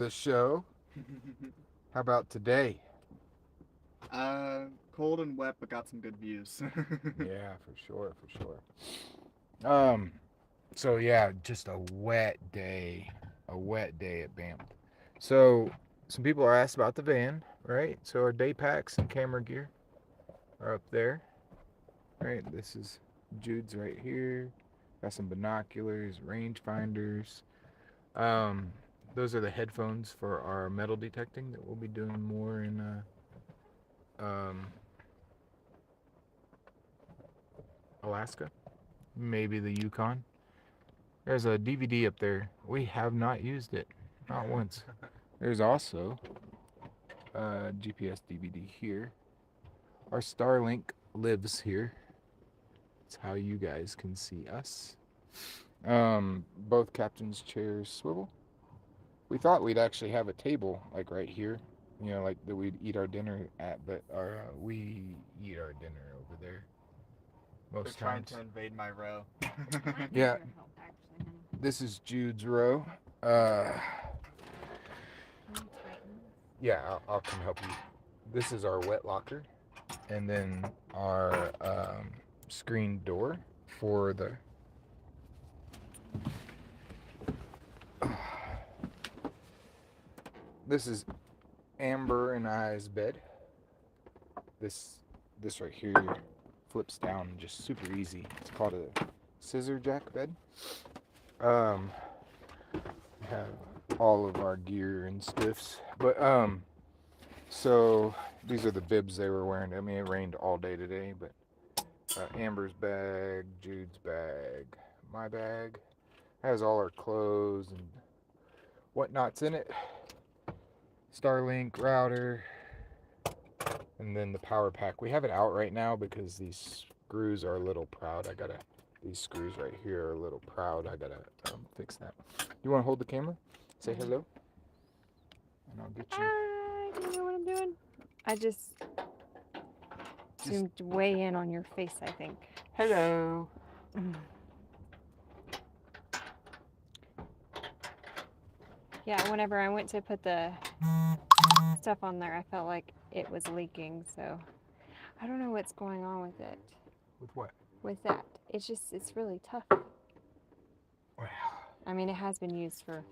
The show. How about today? Cold and wet, but got some good views. Yeah, for sure. So yeah, just a wet day. A wet day at Banff. So some people are asked about the van, right? So our day packs and camera gear are up there. Right? This is Jude's right here. Got some binoculars, range finders. Um, those are the headphones for our metal detecting that we'll be doing more in um, Alaska, maybe the Yukon. There's a DVD up there. We have not used it, not once. There's also a GPS DVD here. Our Starlink lives here. It's how you guys can see us. Both captain's chairs swivel. We thought we'd actually have a table like right here, like that we'd eat our dinner at, but we eat our dinner over there They're most trying times. to invade my row. Yeah, this is Jude's row. Uh, yeah, I'll come help you. This is our wet locker, and then our screen door for the. This is Amber and I's bed. This this right here flips down just super easy. It's called a scissor jack bed. Um, we have all of our gear and stiffs, but so these are the bibs they were wearing. I mean, it rained all day today, but Amber's bag, Jude's bag, my bag has all our clothes and whatnots in it. Starlink router, and then the power pack. We have it out right now because these screws are a little proud. These screws right here are a little proud. I gotta fix that. You want to hold the camera? Say hello, and I'll get you. I don't know what I'm doing. I just Just zoomed way in on your face, I think. hello. Yeah, whenever I went to put the stuff on there, I felt like it was leaking, so I don't know what's going on with it. With what? With that. It's really tough. Well, I mean, it has been used for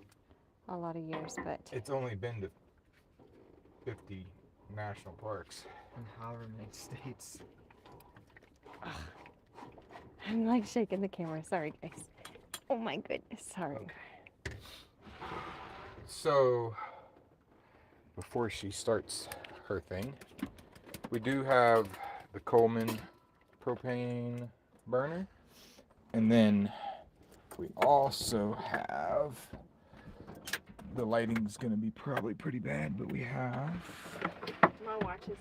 a lot of years, but it's only been to 50 national parks. In however many states. I'm like shaking the camera. Sorry, guys. Oh my goodness. Sorry. Okay. So, before she starts her thing, we do have the Coleman propane burner, and then we also have, the lighting's gonna be probably pretty bad, but we have My watch is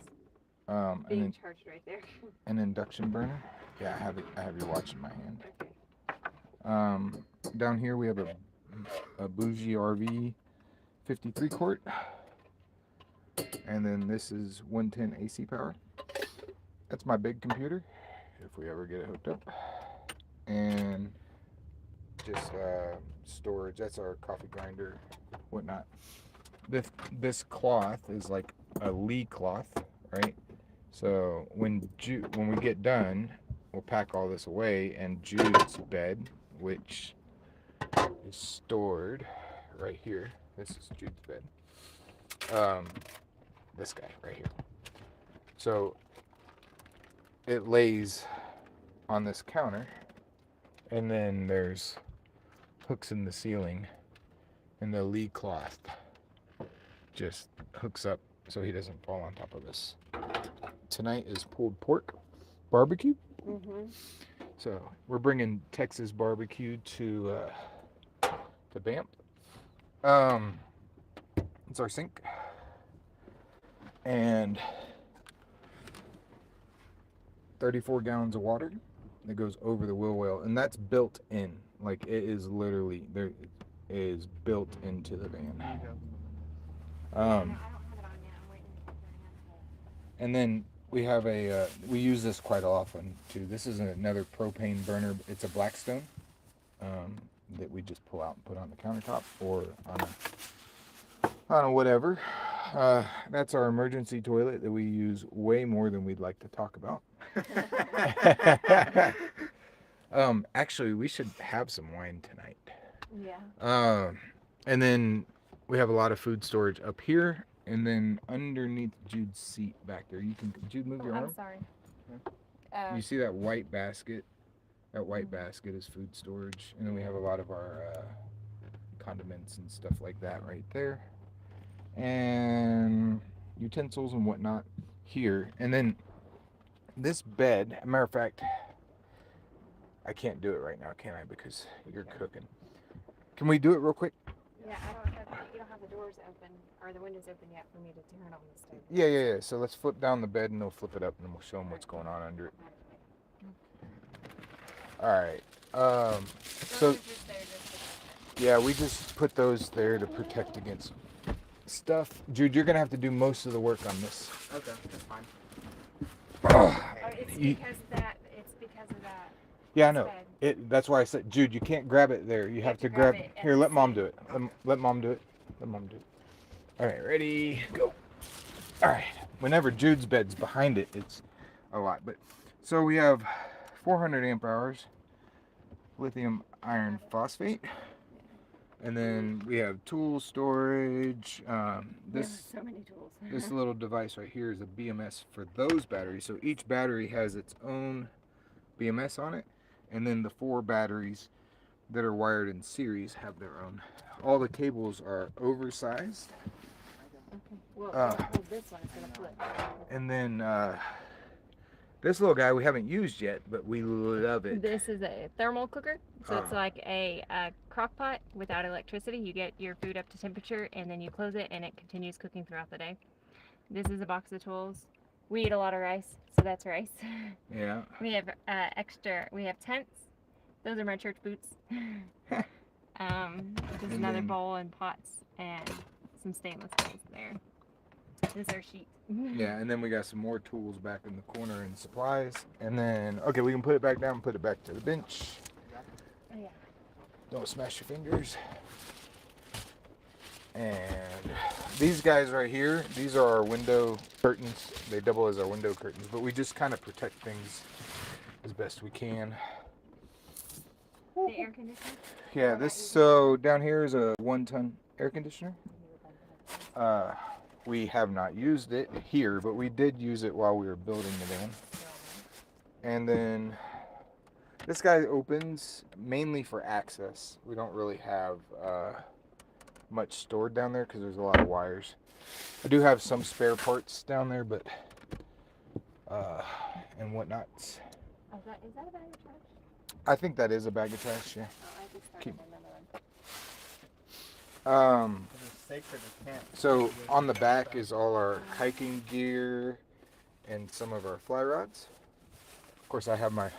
an, being charged right there. an induction burner. Yeah, I have your watch in my hand. Okay. Down here we have a bougie RV 53 quart, and then this is 110 AC power. That's my big computer, if we ever get it hooked up, and just storage. That's our coffee grinder, whatnot. This cloth is like a Lee cloth, right? So when we get done, we'll pack all this away, and Jude's bed, which is stored right here. This is Jude's bed. This guy right here. So it lays on this counter, and then there's hooks in the ceiling, and the Lee cloth just hooks up so he doesn't fall on top of us. Tonight is pulled pork barbecue. Mhm. So we're bringing Texas barbecue to Banff. Um, it's our sink, and 34 gallons of water that goes over the wheel well, and that's built in. Like, it is literally there. It is built into the van. Um, and then we have we use this quite often too. This is another propane burner. It's a Blackstone that we just pull out and put on the countertop or on I don't know, whatever. That's our emergency toilet that we use way more than we'd like to talk about. Actually, we should have some wine tonight. Yeah. And then we have a lot of food storage up here, and then underneath Jude's seat back there. You can, Jude, move your I'm arm. sorry. You see that white basket? That white basket is food storage, and then we have a lot of our condiments and stuff like that right there, and utensils and whatnot here. And then this bed, as a matter of fact, I can't do it right now, can I? Because you're cooking. Can we do it real quick? Yeah, you don't have the doors open or the windows open yet for me to turn on the stove. Yeah. So let's flip down the bed, and they'll flip it up, and then we'll show them what's going on under it. All right. So yeah, we just put those there to protect against stuff. Jude, you're gonna have to do most of the work on this. Okay, that's fine. It's because of that. Yeah, I know. That's why I said, Jude, you can't grab it there. You have to grab it. Here, let Mom do it. Let Mom do it. Let Mom do it. All right, ready, go. All right. Whenever Jude's bed's behind it, it's a lot. But so we have 400 amp hours lithium iron phosphate, and then we have tool storage. This so many tools. this little device right here is a BMS for those batteries. So each battery has its own BMS on it, and then the 4 batteries that are wired in series have their own. All the cables are oversized. Okay. Well, this one is gonna flip. And then this little guy we haven't used yet, but we love it. This is a thermal cooker, so it's like a crock pot without electricity. You get your food up to temperature, and then you close it, and it continues cooking throughout the day. This is a box of tools. We eat a lot of rice, so that's rice. Yeah. We have We have tents. Those are my church boots. Just another bowl and pots and some stainless steels there. This is our sheet. Yeah, and then we got some more tools back in the corner and supplies. And then, okay, we can put it back down and put it back to the bench. Oh, yeah. Don't smash your fingers. And these guys right here, these are our window curtains. They double as our window curtains, but we just kind of protect things as best we can. The air conditioner? Yeah, so down here is a 1-ton air conditioner. We have not used it here, but we did use it while we were building the van. And then this guy opens mainly for access. We don't really have much stored down there because there's a lot of wires. I do have some spare parts down there, but and whatnot. Is that a bag of trash? I think that is a bag of trash, yeah. Oh, I just started another one. So on the back is all our hiking gear and some of our fly rods. Of course, I have my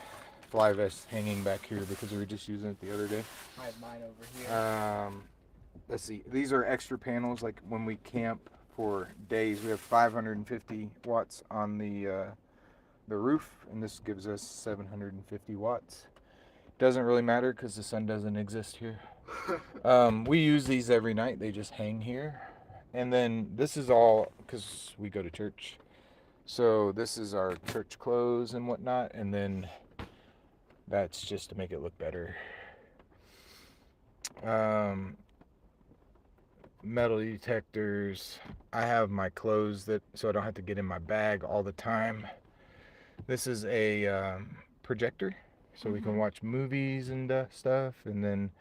fly vest hanging back here because we were just using it the other day. I have mine over here. Let's see. These are extra panels. Like when we camp for days, we have 550 watts on the roof, and this gives us 750 watts. Doesn't really matter because the sun doesn't exist here. We use these every night. They just hang here. And then this is all because we go to church. So this is our church clothes and whatnot. And then that's just to make it look better. Metal detectors. I have my clothes so I don't have to get in my bag all the time. This is a projector. So we can watch movies and stuff. And then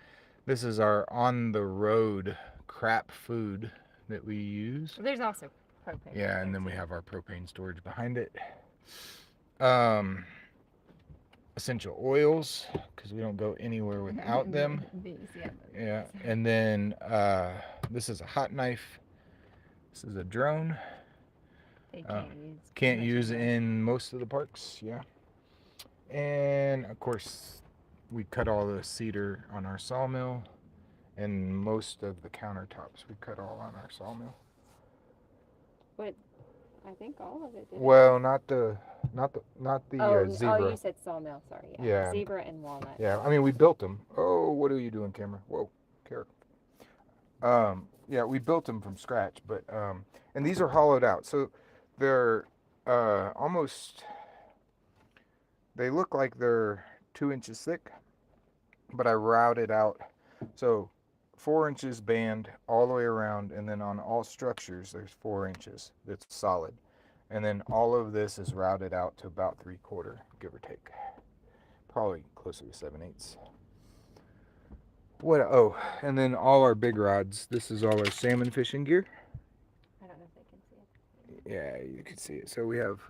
this is our on-the-road crap food that we use. There's also propane. Yeah, and then we have our propane storage behind it. Essential oils, because we don't go anywhere without them. These, Yeah, and then this is a hot knife. This is a drone. They Can't use in most of the parks, yeah. And of course, we cut all the cedar on our sawmill, and most of the countertops we cut all on our sawmill. But I think all of it. Well, not the zebra. Oh, you said sawmill. Sorry. Yeah. Zebra and walnut. Yeah, I mean we built them. Oh, what are you doing, camera? Whoa, careful. Yeah, we built them from scratch, but and these are hollowed out, so they're almost. They look like they're 2 inches thick, but I routed out, so 4 inches band all the way around, and then on all structures there's 4 inches that's solid, and then all of this is routed out to about 3/4, give or take, probably closer to 7/8. What? Oh, and then all our big rods. This is all our salmon fishing gear. I don't know if they can see it. Yeah, you can see it. So we have,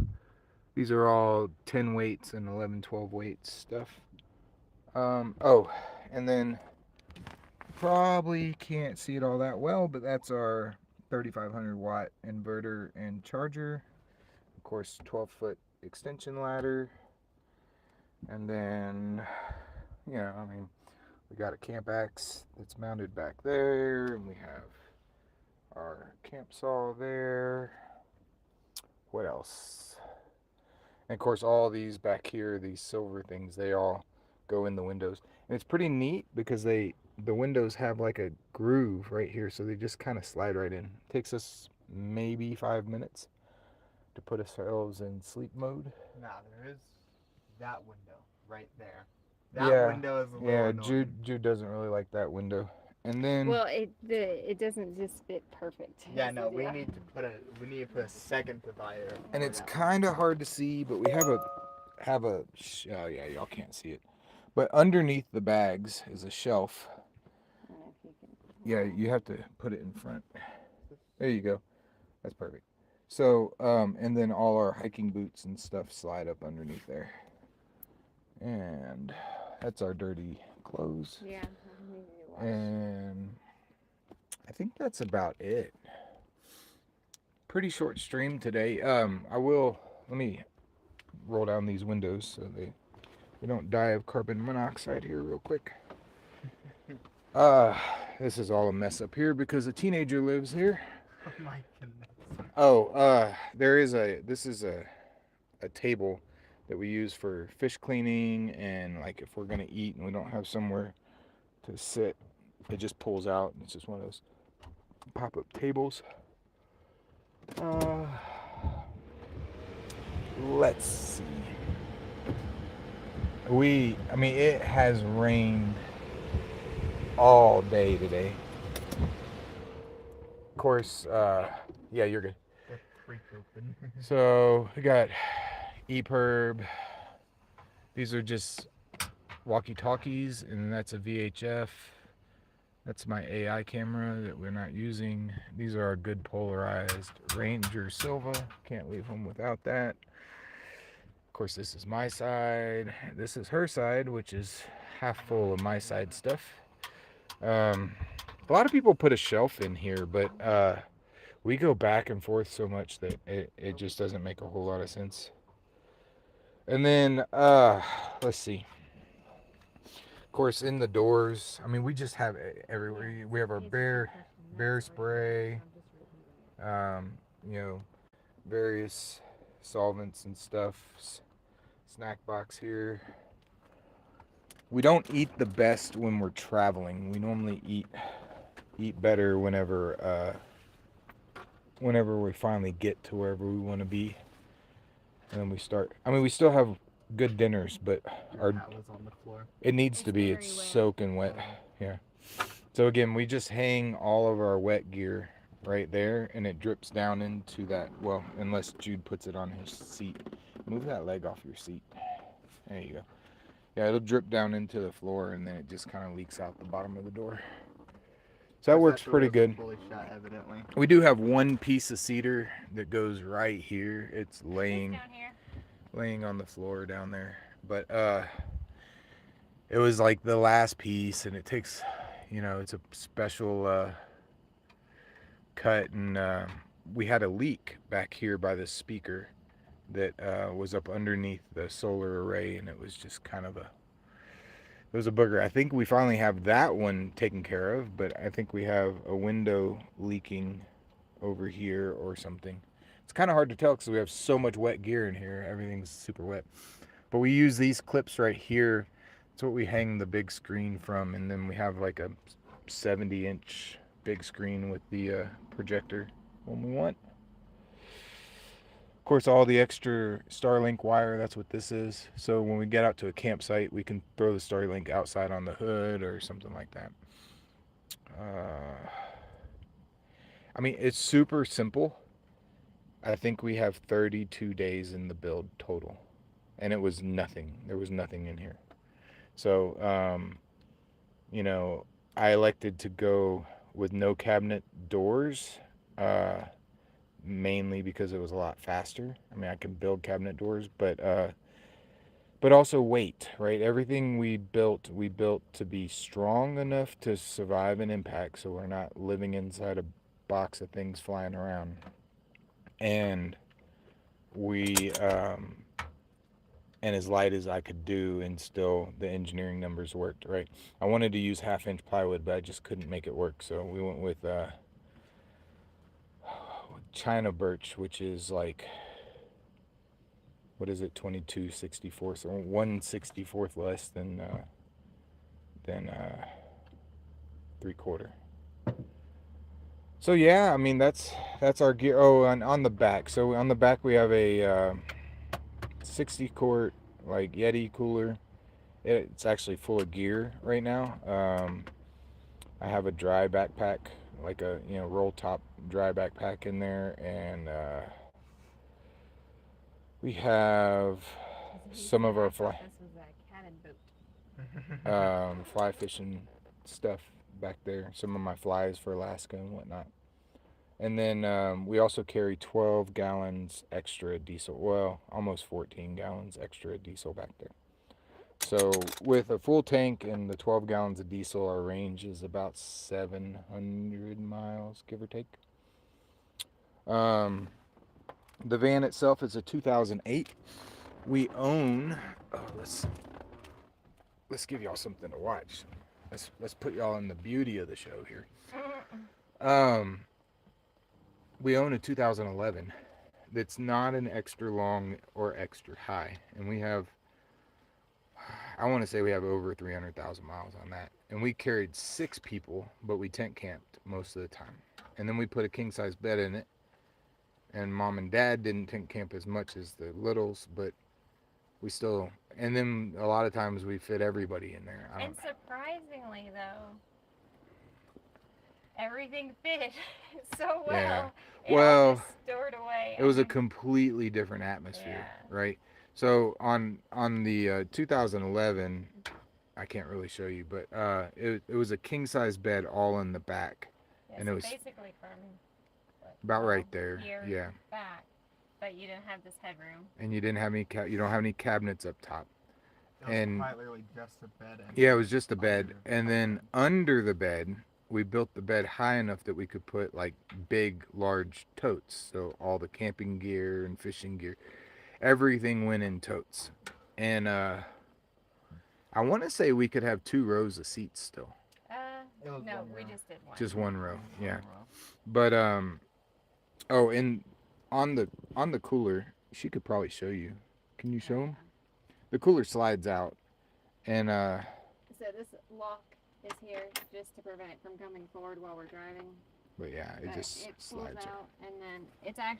these are all 10 weights and 11, 12 weights stuff. Oh, and then probably can't see it all that well, but that's our 3500 watt inverter and charger. Of course, 12-foot extension ladder. And then, you know, I mean, we got a camp axe that's mounted back there, and we have our camp saw there. What else? And of course, all these back here, these silver things, they all go in the windows. And it's pretty neat because the windows have like a groove right here, so they just kind of slide right in. It takes us maybe 5 minutes to put ourselves in sleep mode. Nah, there is that window right there. That window is a little annoying. Jude doesn't really like that window. And then, well, it doesn't just fit perfect. Yeah, no, we need to put a second divider. and it's kind of hard to see, but we have a oh yeah, y'all can't see it. But underneath the bags is a shelf. I don't know if you can. Yeah, you have to put it in front. There you go. That's perfect. So, and then all our hiking boots and stuff slide up underneath there. And that's our dirty clothes. Yeah. I need to wash. And I think that's about it. Pretty short stream today. Let me roll down these windows so we don't die of carbon monoxide here real quick. This is all a mess up here because a teenager lives here. Oh my goodness. Oh, this is a table that we use for fish cleaning, and like if we're gonna eat and we don't have somewhere to sit, it just pulls out. It's just one of those pop-up tables. Let's see. I mean, it has rained all day today. Of course, yeah, you're good. The freak open. So we got EPIRB. These are just walkie-talkies, and that's a VHF. That's my AI camera that we're not using. These are our good polarized Ranger Silva. Can't leave them without that. Of course, this is my side. This is her side, which is half full of my side stuff. A lot of people put a shelf in here, but we go back and forth so much that it just doesn't make a whole lot of sense. And then, let's see. Of course, in the doors, I mean, we just have it everywhere. We have our bear spray, you know, various solvents and stuff. Snack box here. We don't eat the best when we're traveling. We normally eat better whenever we finally get to wherever we want to be. And then we start. I mean, we still have good dinners, but Your hat was on the floor. it needs to be. It's soaking wet. Yeah. So again, we just hang all of our wet gear right there, and it drips down into that. Well, unless Jude puts it on his seat. Move that leg off your seat. There you go. Yeah, it'll drip down into the floor, and then it just kind of leaks out the bottom of the door. So that works pretty good. Fully shot, evidently. We do have one piece of cedar that goes right here. It's laying on the floor down there. But it was like the last piece, and it takes, you know, it's a special cut, and we had a leak back here by the speaker that was up underneath the solar array, and it was just kind of it was a booger. I think we finally have that one taken care of, but I think we have a window leaking over here or something. It's kind of hard to tell because we have so much wet gear in here. Everything's super wet. But we use these clips right here. That's what we hang the big screen from, and then we have like a 70-inch big screen with the projector when we want. Of course, all the extra Starlink wire, that's what this is. So when we get out to a campsite, we can throw the Starlink outside on the hood or something like that. I mean, it's super simple. I think we have 32 days in the build total. And it was nothing. There was nothing in here. So, you know, I elected to go with no cabinet doors, mainly because it was a lot faster. I mean, I can build cabinet doors, but also weight, right? Everything we built to be strong enough to survive an impact, so we're not living inside a box of things flying around. And we and as light as I could do, and still the engineering numbers worked, right? I wanted to use 1/2-inch plywood, but I just couldn't make it work, so we went with China birch, which is like, what is it, 22/64, or 1/64 less than 3/4. So yeah, I mean that's our gear. Oh, and on the back, so on the back we have a 60 quart like Yeti cooler. It's actually full of gear right now. I have a dry backpack, like a roll top dry backpack in there, and we have some of our fly This was a cabin boat. fly fishing stuff back there. Some of my flies for Alaska and whatnot. And then we also carry 12 gallons extra diesel. Well, almost 14 gallons extra diesel back there. So with a full tank and the 12 gallons of diesel, our range is about 700 miles, give or take. The van itself is a 2008. We own. Oh, let's give y'all something to watch. Let's put y'all in the beauty of the show here. We own a 2011 that's not an extra long or extra high, and we have, I want to say we have over 300,000 miles on that. And we carried 6 people, but we tent camped most of the time. And then we put a king size bed in it. And mom and dad didn't tent camp as much as the littles, but we still. And then a lot of times we fit everybody in there. And surprisingly, though, everything fit so well. Yeah. It all just stored away. It was a completely different atmosphere, right? So on the 2011, I can't really show you, but it was a king size bed all in the back, yeah, and so it was basically from about right there, here back, but you didn't have this headroom. And you didn't have any you don't have any cabinets up top. It was quite literally just a bed. Yeah, it was just a bed, and then under the bed, we built the bed high enough that we could put like big, large totes. So all the camping gear and fishing gear, everything went in totes. And I want to say we could have 2 rows of seats still. No, we just did one. Just one row, yeah. But oh, and on the cooler, she could probably show you. Can you show them? The cooler slides out, and so this lock is here just to prevent it from coming forward while we're driving. But yeah, it just slides out, and then it's a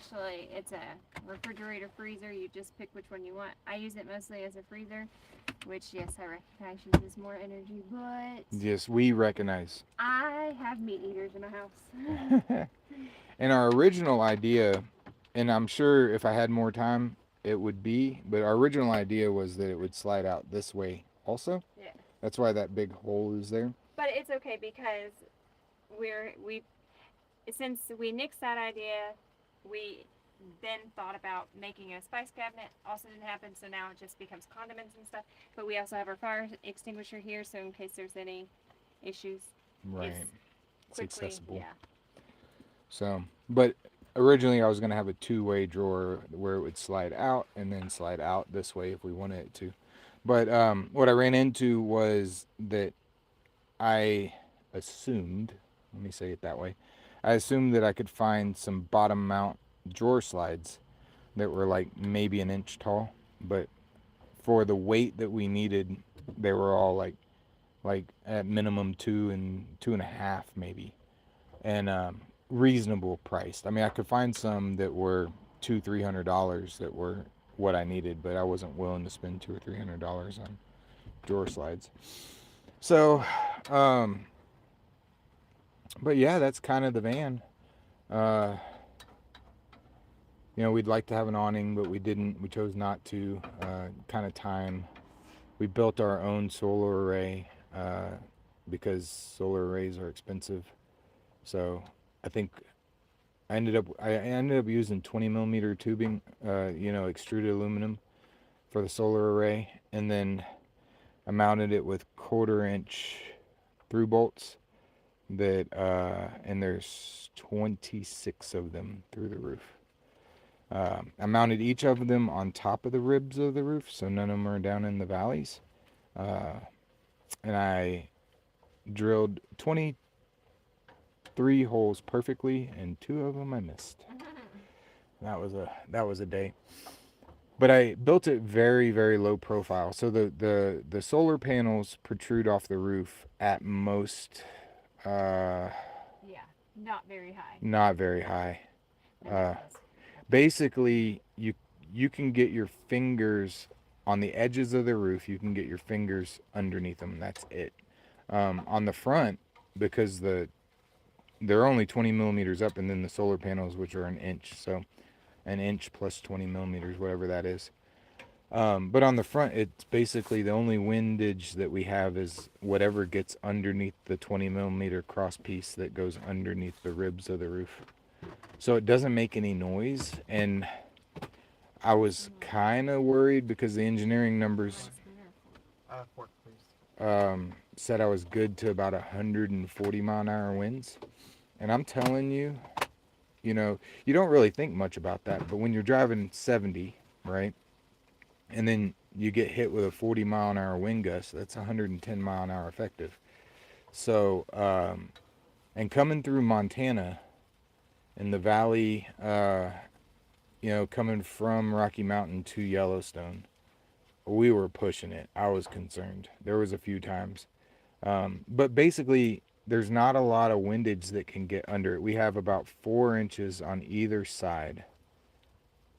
refrigerator freezer. You just pick which one you want. I use it mostly as a freezer, which yes, I recognize uses more energy, but yes, we recognize. I have meat eaters in my house. And our original idea, and I'm sure if I had more time, it would be, but our original idea was that it would slide out this way also. Yeah. That's why that big hole is there. But it's okay because since we nixed that idea, we then thought about making a spice cabinet. Also didn't happen, so now it just becomes condiments and stuff. But we also have our fire extinguisher here, so in case there's any issues, right, it's accessible. Yeah. So, but originally I was going to have a 2-way drawer where it would slide out and then slide out this way if we wanted it to. But what I ran into was that I assumed, let me say it that way, I assumed that I could find some bottom mount drawer slides that were like maybe an inch tall, but for the weight that we needed, they were all like at minimum 2 and 2.5 maybe. and reasonable priced. I mean, I could find some that were $200-300 that were what I needed, but I wasn't willing to spend $200-300 on drawer slides. So, but yeah, that's kind of the van. You know, we'd like to have an awning, but we didn't. We chose not to. Kind of time. We built our own solar array because solar arrays are expensive. So I think I ended up using 20 millimeter tubing, you know, extruded aluminum for the solar array, and then I mounted it with 1/4 inch through bolts that and there's 26 of them through the roof. I mounted each of them on top of the ribs of the roof, so none of them are down in the valleys. And I drilled 23 holes perfectly, and 2 of them I missed. That was a day. But I built it very, very low profile. So the solar panels protrude off the roof at most. Yeah, not very high. Not very high. Basically, you can get your fingers on the edges of the roof. You can get your fingers underneath them. That's it. On the front, because they're only 20 millimeters up, and then the solar panels, which are 1 inch, so 1 inch plus 20 millimeters, whatever that is. But on the front, it's basically the only windage that we have is whatever gets underneath the 20 millimeter cross piece that goes underneath the ribs of the roof. So it doesn't make any noise, and I was kind of worried because the engineering numbers said I was good to about 140 mile an hour winds. And I'm telling you, you know, you don't really think much about that, but when you're driving 70, right, and then you get hit with a 40 mile an hour wind gust, that's 110 mile an hour effective. So, and coming through Montana in the valley, you know, coming from Rocky Mountain to Yellowstone, we were pushing it. I was concerned. There was a few times. But basically, there's not a lot of windage that can get under it. We have about 4 inches on either side,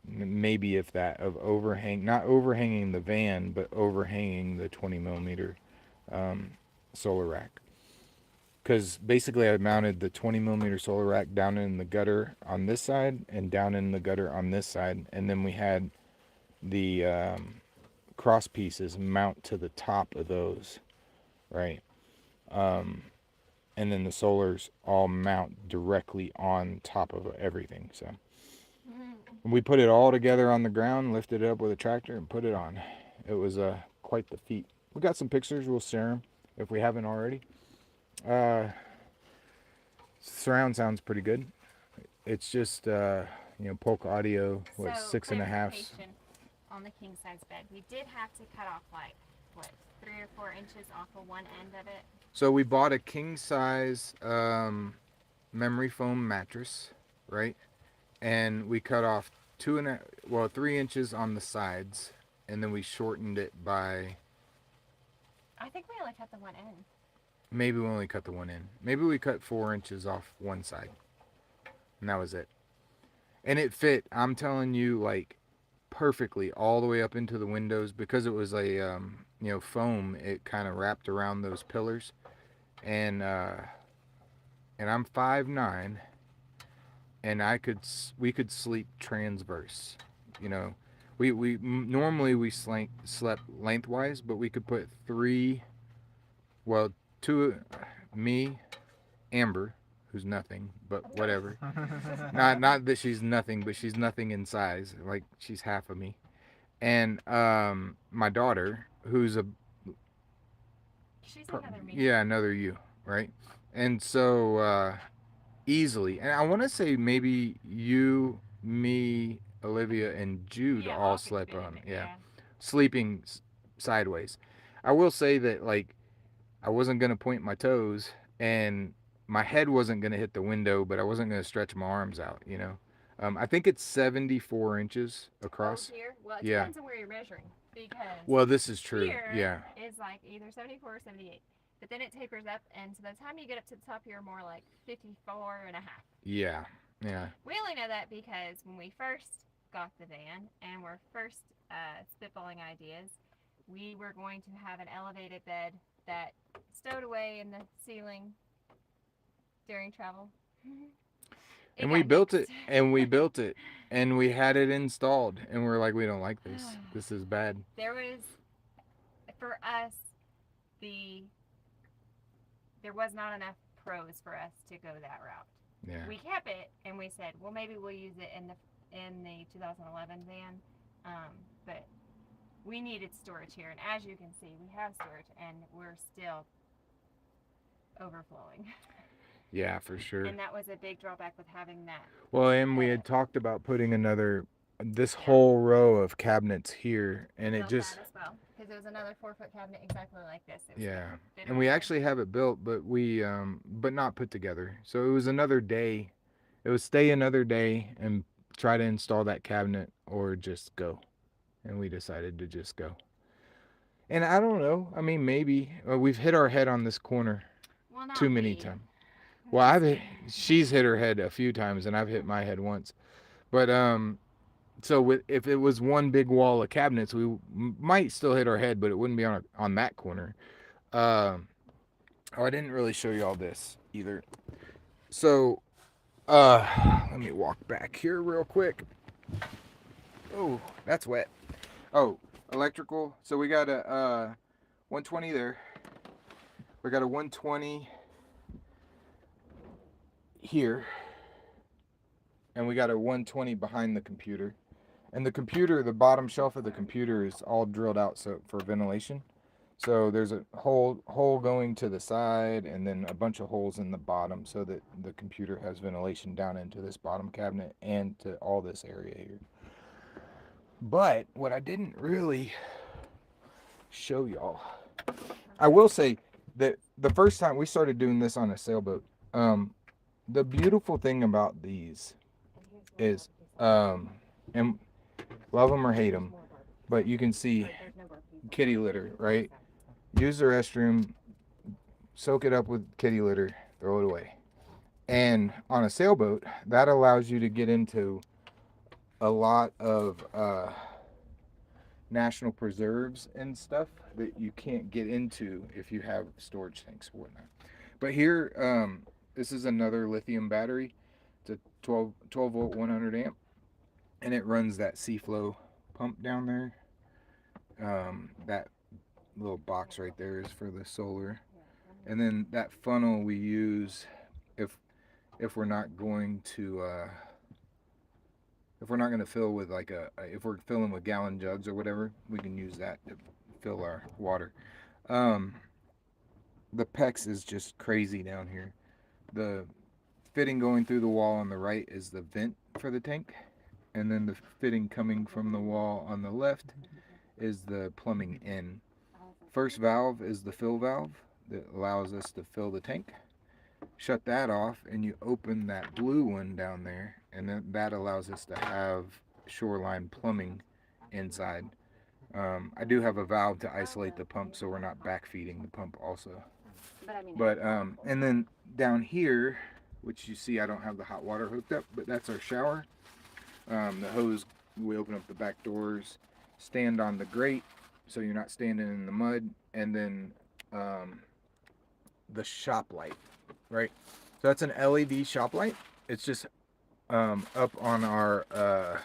maybe if that, of overhang, not overhanging the van, but overhanging the 20 millimeter solar rack. Because basically I mounted the 20 millimeter solar rack down in the gutter on this side and down in the gutter on this side. And then we had the cross pieces mount to the top of those, right? And then the solars all mount directly on top of everything. So we put it all together on the ground, lifted it up with a tractor, and put it on. It was quite the feat. We got some pictures. We'll share them if we haven't already. Surround sounds pretty good. It's just you know, Polka audio, what, So, 6.5. On the king size bed, we did have to cut off like what, 3 or 4 inches off of one end of it. So we bought a king size memory foam mattress, right? And we cut off 3 inches on the sides, and then we shortened it by. I think we only cut the one end. Maybe we only cut the one end. Maybe we cut 4 inches off one side, and that was it. And it fit, I'm telling you, like perfectly all the way up into the windows, because it was a you know, foam. It kind of wrapped around those pillars, and I'm 5'9", and we could sleep transverse. You know, we normally we slept lengthwise, but we could put 2, me, Amber, who's nothing, but whatever. not that she's nothing, but she's nothing in size. Like, she's half of me. And my daughter, who's She's another me. yeah, another you, right? And so easily, and I want to say maybe you, me, Olivia, and Jude all slept on, sleeping sideways. I will say that, like, I wasn't gonna point my toes, and my head wasn't gonna hit the window, but I wasn't gonna stretch my arms out, you know. I think it's 74 inches across. Oh, here? Well, it depends on where you're measuring, because well, this is true. here Yeah. is like either 74 or 78. but then it tapers up, and so by the time you get up to the top, you're more like 54 and a half. Yeah. Yeah. We only know that because when we first got the van and were first spitballing ideas, we were going to have an elevated bed that stowed away in the ceiling during travel. And we built it, and we had it installed, and we're like, we don't like this. This is bad. There was, for us, there was not enough pros for us to go that route. Yeah. We kept it, and we said, well, maybe we'll use it in the 2011 van, but we needed storage here, and as you can see, we have storage, and we're still overflowing. Yeah, for sure. And that was a big drawback with having that. Well, and we had talked about putting this whole row of cabinets here, and it just. That as well, because it was another 4-foot cabinet exactly like this. Yeah, and we actually have it built, but but not put together. So it was another day. It was stay another day and try to install that cabinet, or just go. And we decided to just go. And I don't know. I mean, maybe we've hit our head on this corner too many times. Well, she's hit her head a few times, and I've hit my head once. But so if it was one big wall of cabinets, we might still hit our head, but it wouldn't be on that corner. Oh, I didn't really show you all this either. So, let me walk back here real quick. Oh, that's wet. Oh, electrical. So we got a 120 there. We got a 120 here. And we got a 120 behind the computer. And the computer, the bottom shelf of the computer is all drilled out for ventilation. So there's a hole going to the side, and then a bunch of holes in the bottom, so that the computer has ventilation down into this bottom cabinet and to all this area here. But what I didn't really show y'all, I will say that the first time we started doing this on a sailboat, the beautiful thing about these is, and love them or hate them, but you can see kitty litter, right? Use the restroom, soak it up with kitty litter, throw it away. And on a sailboat, that allows you to get into a lot of national preserves and stuff that you can't get into if you have storage tanks or whatnot. But here, this is another lithium battery. It's a 12 volt 100 amp, and it runs that Seaflow pump down there. That little box right there is for the solar, and then that funnel we use if we're not going to fill with if we're filling with gallon jugs or whatever, we can use that to fill our water. The PEX is just crazy down here. The fitting going through the wall on the right is the vent for the tank, and then the fitting coming from the wall on the left is the plumbing in. First valve is the fill valve that allows us to fill the tank. Shut that off, and you open that blue one down there, and then that allows us to have shoreline plumbing inside. I do have a valve to isolate the pump, so we're not backfeeding the pump also. But and then down here, which you see I don't have the hot water hooked up, but that's our shower. The hose, we open up the back doors, stand on the grate so you're not standing in the mud, and then the shop light, right? So that's an LED shop light. It's just up on our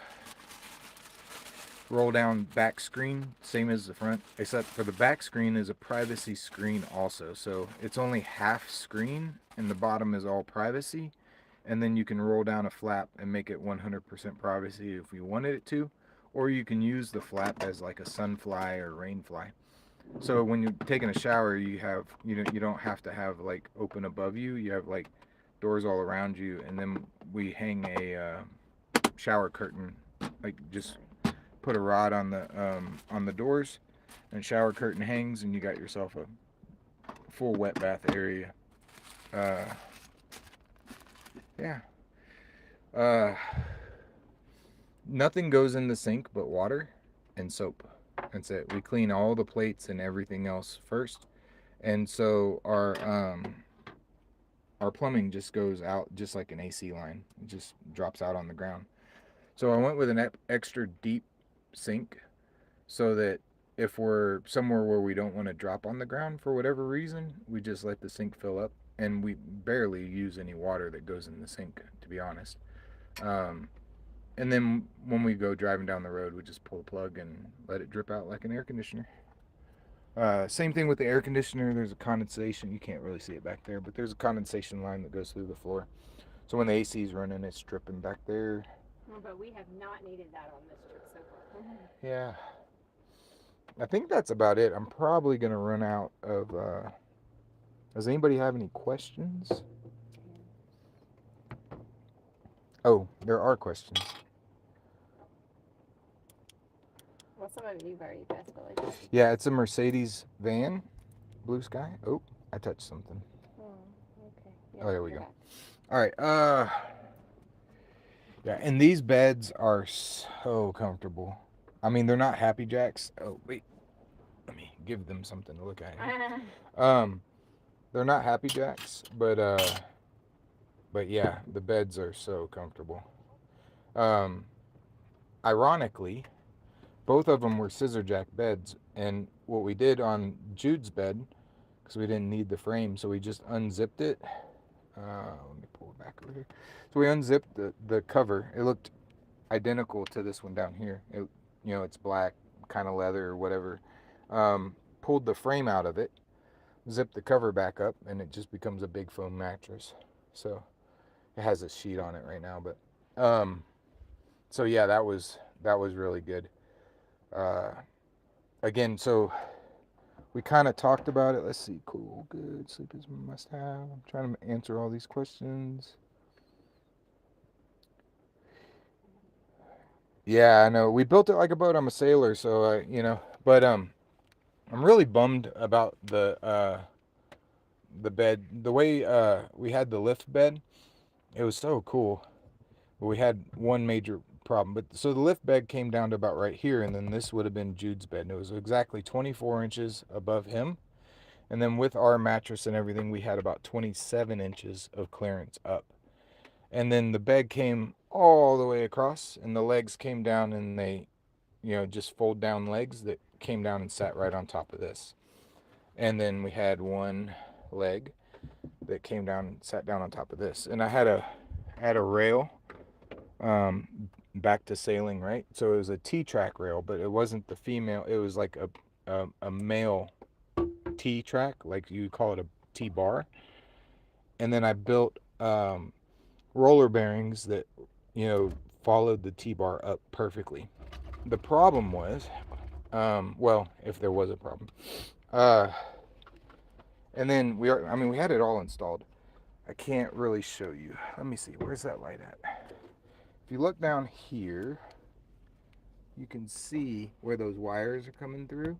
roll down back screen, same as the front, except for the back screen is a privacy screen also. So it's only half screen and the bottom is all privacy, and then you can roll down a flap and make it 100% privacy if you wanted it to, or you can use the flap as like a sunfly or rainfly. So when you're taking a shower, you don't have to have like open above you. You have like doors all around you, and then we hang a shower curtain, like just put a rod on the doors, and shower curtain hangs, and you got yourself a full wet bath area. Yeah. Nothing goes in the sink but water and soap. That's it. We clean all the plates and everything else first, and so our plumbing just goes out just like an AC line. It just drops out on the ground. So I went with an extra deep sink so that if we're somewhere where we don't want to drop on the ground for whatever reason, we just let the sink fill up, and we barely use any water that goes in the sink, to be honest. And then when we go driving down the road, we just pull the plug and let it drip out like an air conditioner. Same thing with the air conditioner. There's a condensation. You can't really see it back there, but there's a condensation line that goes through the floor. So when the AC is running, it's dripping back there. Well, but we have not needed that on this trip so far. Yeah. I think that's about it. I'm probably going to run out of... does anybody have any questions? Oh, there are questions. Well, some of you've already passed, but like... Yeah, it's a Mercedes van. Blue sky. Oh, I touched something. Oh, okay. Yeah, Oh, there we go. back. All right. Yeah, and these beds are so comfortable. I mean, they're not Happy Jacks. Oh, wait. Let me give them something to look at here. They're not Happy Jacks, but yeah, the beds are so comfortable. Ironically, both of them were scissor jack beds, and what we did on Jude's bed, because we didn't need the frame, so we just unzipped it. Let me pull it back over here. So we unzipped the cover. It looked identical to this one down here. It's black, kind of leather or whatever. Pulled the frame out of it, zipped the cover back up, and it just becomes a big foam mattress. So it has a sheet on it right now, but so yeah, that was really good. Again, so we kind of talked about it. Let's see. Cool, good. Sleep is a must-have. I'm trying to answer all these questions. Yeah, I know. We built it like a boat. I'm a sailor, so But I'm really bummed about the bed. The way we had the lift bed, it was so cool. But we had one major problem. But so the lift bed came down to about right here, and then this would have been Jude's bed. And it was exactly 24 inches above him. And then with our mattress and everything, we had about 27 inches of clearance up. And then the bed came all the way across, and the legs came down, and they, just fold down legs that came down and sat right on top of this. And then we had one leg that came down and sat down on top of this. And I had a rail back to sailing, right? So it was a T-track rail, but it wasn't the female. It was like a male T-track, like you call it a T-bar. And then I built roller bearings that, followed the T-bar up perfectly. The problem was, well, if there was a problem, and then we had it all installed. I can't really show you. Let me see. Where's that light at? If you look down here, you can see where those wires are coming through.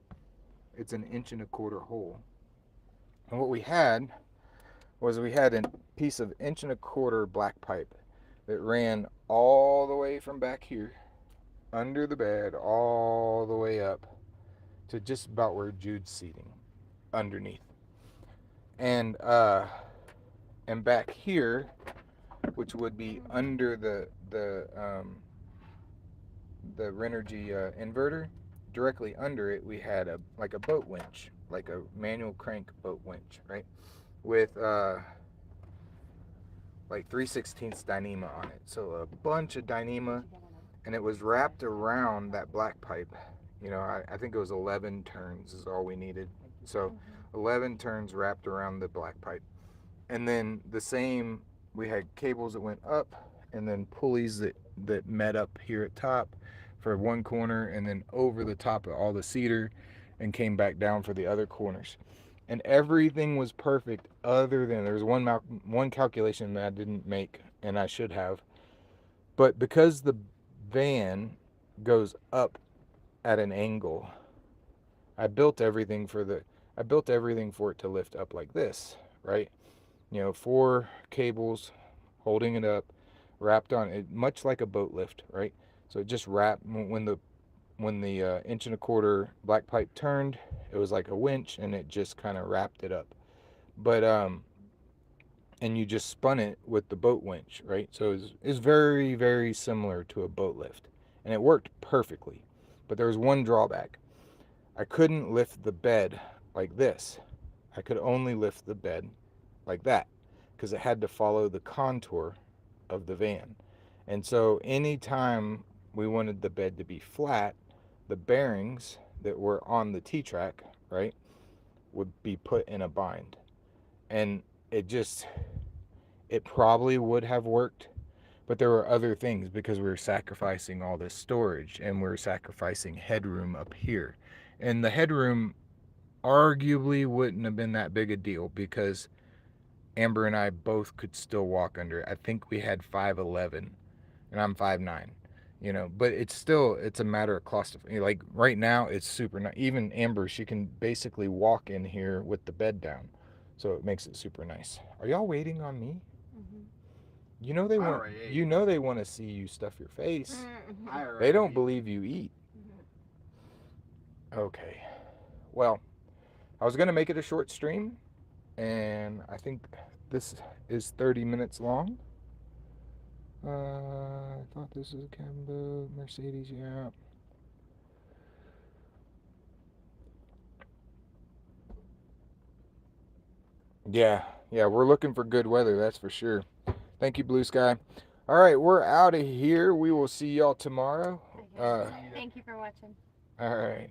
It's an 1.25 inch hole. And what we had was a piece of 1.25 inch black pipe that ran all the way from back here, under the bed, all the way up to just about where Jude's seating, underneath. And back here, which would be under the Renergy inverter, directly under it, we had a boat winch, like a manual crank boat winch, right? With like 3/16 Dyneema on it. So a bunch of Dyneema, and it was wrapped around that black pipe. I think it was 11 turns is all we needed. So 11 turns wrapped around the black pipe. And then we had cables that went up, and then pulleys that met up here at top for one corner, and then over the top of all the cedar and came back down for the other corners. And everything was perfect other than there was one calculation that I didn't make, and I should have. But because the van goes up at an angle, I built everything for it to lift up like this, right? 4 cables holding it up, wrapped on it, much like a boat lift, right? So it just wrapped when the when the 1.25 black pipe turned, it was like a winch, and it just kind of wrapped it up. But and you just spun it with the boat winch, right? So it's very, very similar to a boat lift, and it worked perfectly. But there was one drawback. I couldn't lift the bed like this. I could only lift the bed like that because it had to follow the contour of the van. And so anytime we wanted the bed to be flat, the bearings that were on the T-track, right, would be put in a bind. And it probably would have worked, but there were other things because we were sacrificing all this storage and we were sacrificing headroom up here. And the headroom arguably wouldn't have been that big a deal because Amber and I both could still walk under it. I think we had 5'11", and I'm 5'9", but it's a matter of claustrophobia. Like right now, it's super nice. Even Amber, she can basically walk in here with the bed down, so it makes it super nice. Are y'all waiting on me? Mm-hmm. They want to see you stuff your face. They don't believe you eat. Okay. Well, I was gonna make it a short stream, and I think this is 30 minutes long. I thought this was a Cambo Mercedes, yeah. Yeah, we're looking for good weather, that's for sure. Thank you, Blue Sky. All right, we're out of here. We will see y'all tomorrow. Thank you for watching. All right.